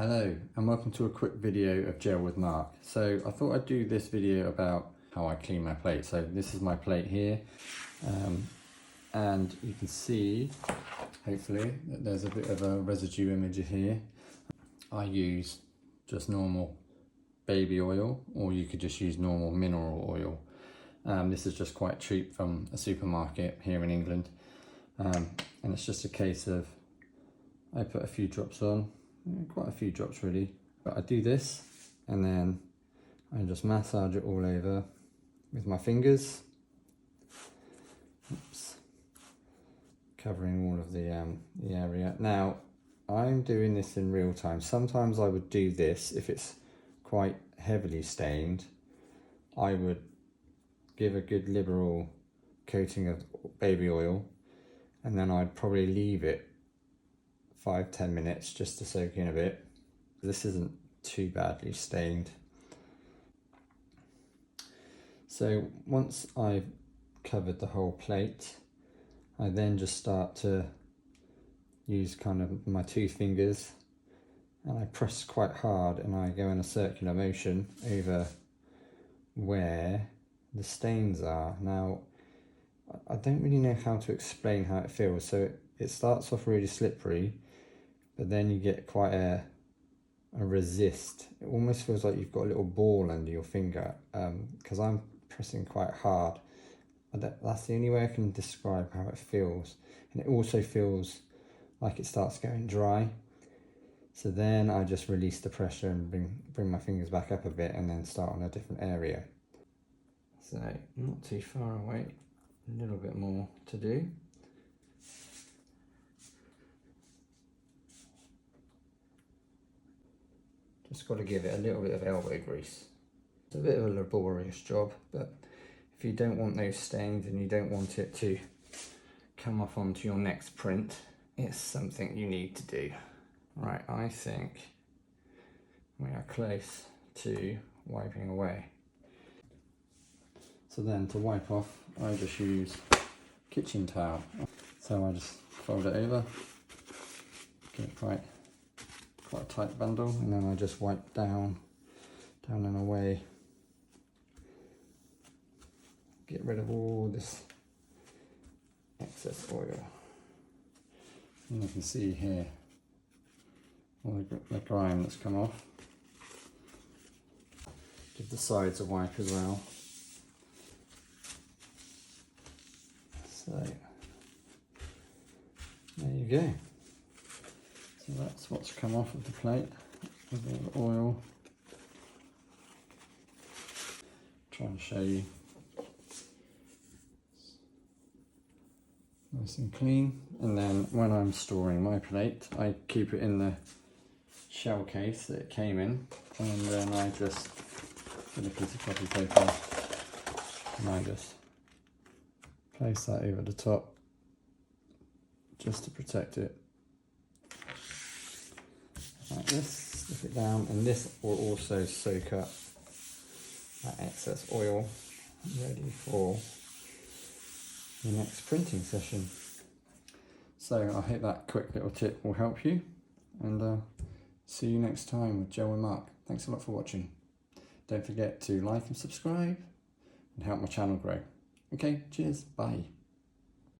Hello and welcome to a quick video of Gel with Mark. So I thought I'd do this video about how I clean my plate. So this is my plate here, and you can see hopefully that there's a bit of a residue image here. I use just normal baby oil, or you could just use normal mineral oil. This is just quite cheap from a supermarket here in England, and it's just a case of I put a few drops on. Quite a few drops really, but I do this and then I just massage it all over with my fingers. Oops. Covering all of the area. Now I'm doing this in real time. Sometimes I would do this if it's quite heavily stained. I would give a good liberal coating of baby oil and then I'd probably leave it 5-10 minutes just to soak in a bit. This isn't too badly stained. So once I've covered the whole plate, I then just start to use kind of my two fingers and I press quite hard and I go in a circular motion over where the stains are. Now I don't really know how to explain how it feels. So it starts off really slippery, but then you get quite a resist. It almost feels like you've got a little ball under your finger, because I'm pressing quite hard. That's the only way I can describe how it feels. And it also feels like it starts going dry. So then I just release the pressure and bring my fingers back up a bit and then start on a different area. So not too far away, a little bit more to do. Just got to give it a little bit of elbow grease. It's a bit of a laborious job, but if you don't want those stains and you don't want it to come off onto your next print, it's something you need to do. Right, I think we are close to wiping away. So then to wipe off, I just use kitchen towel. So I just fold it over, get it quite a tight bundle, and then I just wipe down and away. Get rid of all this excess oil. And you can see here all the grime that's come off. Give the sides a wipe as well. So there you go. So that's what's come off of the plate with all the oil. Trying to show you. Nice and clean. And then when I'm storing my plate, I keep it in the shell case that it came in, and then I just get a piece of copy paper and I just place that over the top just to protect it. Like this, slip it down, and this will also soak up that excess oil, ready for the next printing session. So I hope that quick little tip will help you, and see you next time with Gel and Mark. Thanks a lot for watching. Don't forget to like and subscribe and help my channel grow. Okay, cheers, bye.